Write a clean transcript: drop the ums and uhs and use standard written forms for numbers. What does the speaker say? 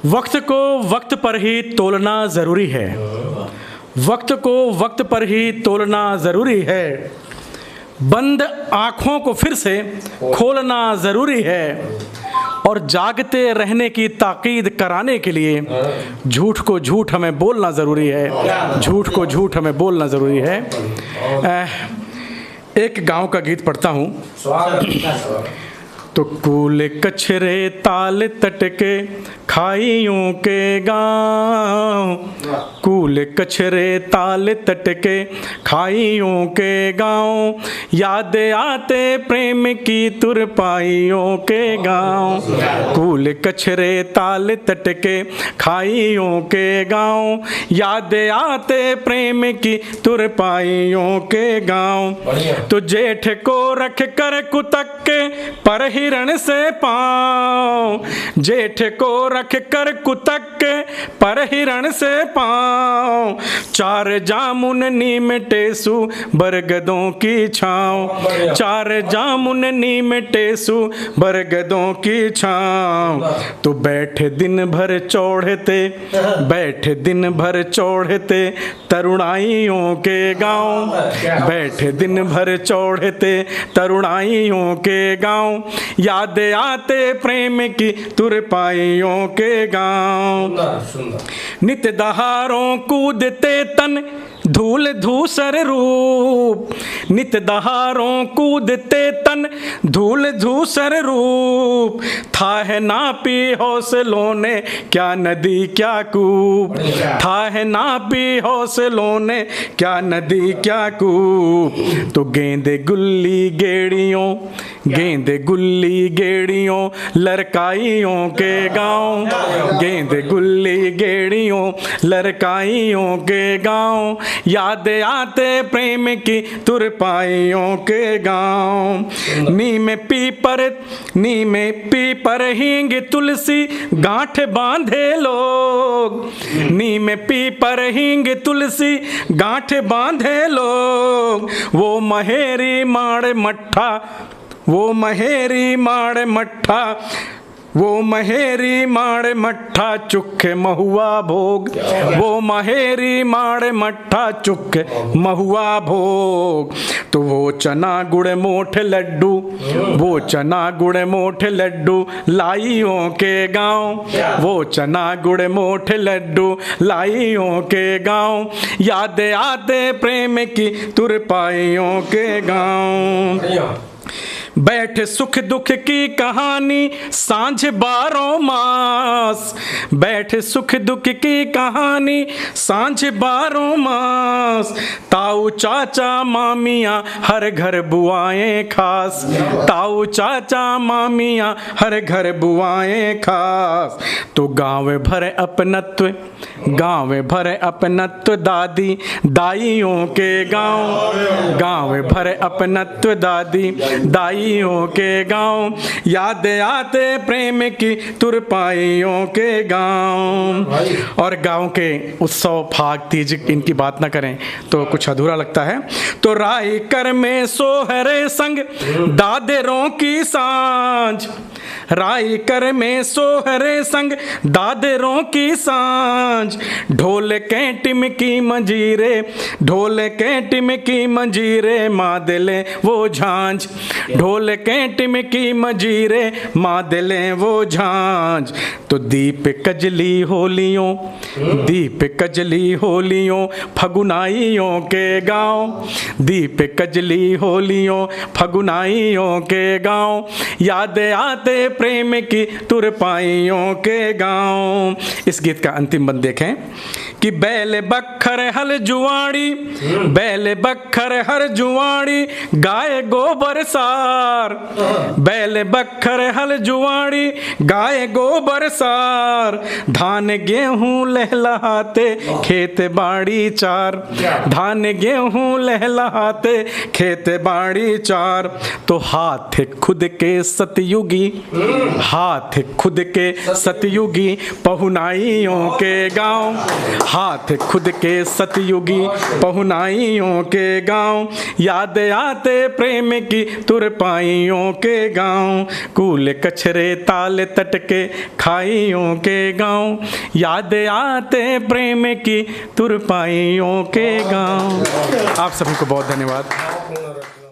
वक्त को वक्त पर ही तोलना ज़रूरी है। वक्त को वक्त पर ही तोलना ज़रूरी है। बंद आँखों को फिर से खोलना ज़रूरी है। और जागते रहने की ताकीद कराने के लिए झूठ को झूठ हमें बोलना ज़रूरी है। झूठ को झूठ हमें बोलना ज़रूरी है। एक गांव का गीत पढ़ता हूँ। तो कूल कछरे ताल तटके खाइयों के गाँव, कूल कछरे ताल तटके खाइयों के गाँव, याद आते प्रेम की तुरपाइयों के गाँव। कूल कछरे ताल तटके खाइयों के गाँव, याद आते प्रेम की तुरपाइयों के गाँव। तो जेठ को रख कर कुतक के पर हिरण से पाँव, जेठ को रख कर कुतक के पर हिरण से पाँव, चार जामुन नीम टेसु बरगदों की छाँव, चार जामुन नीम टेसु बरगदों की छाँव। तो बैठे दिन भर चौड़ते, बैठे दिन भर चौड़ते तरुणाइयों के गाँव, बैठे दिन भर चौड़ते तरुणाइयों के गाँव, याद आते प्रेम की तुरपाइयों के गाँव। नित दहारों कूदते तन धूल धूसर रूप, नित दहारों कूदते तन धूल धूसर रूप, था है नापी हौसलों ने क्या नदी क्या कूप, था है नापी हौसलों ने क्या नदी क्या कूप। तो गेंदे गुल्ली गेड़ियों, गेंदे गुल्ली गेड़ियों लड़काइयों के गाँव, गेंदे गुल्ली गेड़ियों लड़काइयों के गाँव, याद आते प्रेम की तुरपाइयों के गाँव। नीम पीपर हींग तुलसी गांठ बांधे लोग, नीम पीपर हींग तुलसी गांठ बांधे लोग, वो महेरी माड़ मट्ठा, वो महेरी माड़ मट्ठा, वो महेरी माड़ मट्ठा चुखे महुआ भोग, वो महेरी माड़ मट्ठा चुखे महुआ भोग। तो वो चना गुड़ मोठ लड्डू, वो चना गुड़ मोठ लड्डू लाइयों के गाँव, वो चना गुड़ मोठ लड्डू लाइयों के गाँव, याद आते प्रेम की तुरपाइयों के गाँव। बैठ सुख दुख की कहानी सांझ बारों मास, बैठ सुख दुख की कहानी सांझ बारों मास, ताऊ चाचा मामियाँ हर घर बुआएं खास, ताऊ चाचा मामियाँ हर घर बुआएं खास। तो गाँव भर अपनत्व, गाँव भर अपनत्व दादी दाइयों के गाँव, गाँव भर अपनत्व दादी दाइयों के गाँव, याद आते प्रेम की तुरपाइयों के गाँव। और गाँव के उत्सव फाग तीज इनकी बात ना करें तो कुछ अधूरा लगता है। तो राय कर में सोहरे संग दादेरों की सांझ, राय कर में सोहरे संग दादेरों की सांझ, ढोल के टिमकी मंजीरे, ढोल के टिमकी मंजीरे मादले वो झांझ, ढोल के टिमकी मंजीरे मादले वो झांझ। तो दीप कजली होलियों, दीप कजली होलियों फगुनाइयों के गाँव, दीप कजली होलियों फगुनाइयों के गाँव, याद आते प्रेम की तुरपाइयों के गाँव। इस गीत का अंतिम बंद देखें कि बैल बखर हल जुआड़ी, बैल बखर हर जुआड़ी गाय गोबर सार, बैल बखर हल जुआड़ी गाय गोबर सार, धान गेहूं लहलहाते खेत बाड़ी चार, धान गेहूं लहलहाते खेत बाड़ी चार। तो हाथ खुद के सतयुगी, हाथ खुद के सतयुगी पहुनाइयों के गांव, हाथ खुद के सतयुगी पहुनाइयों के गांव, याद आते प्रेम की तुरपाइयों के गांव, कूल कछरे ताल तट के खाइयों के गांव, याद आते प्रेम की तुरपाइयों के गांव। आप सभी को बहुत धन्यवाद।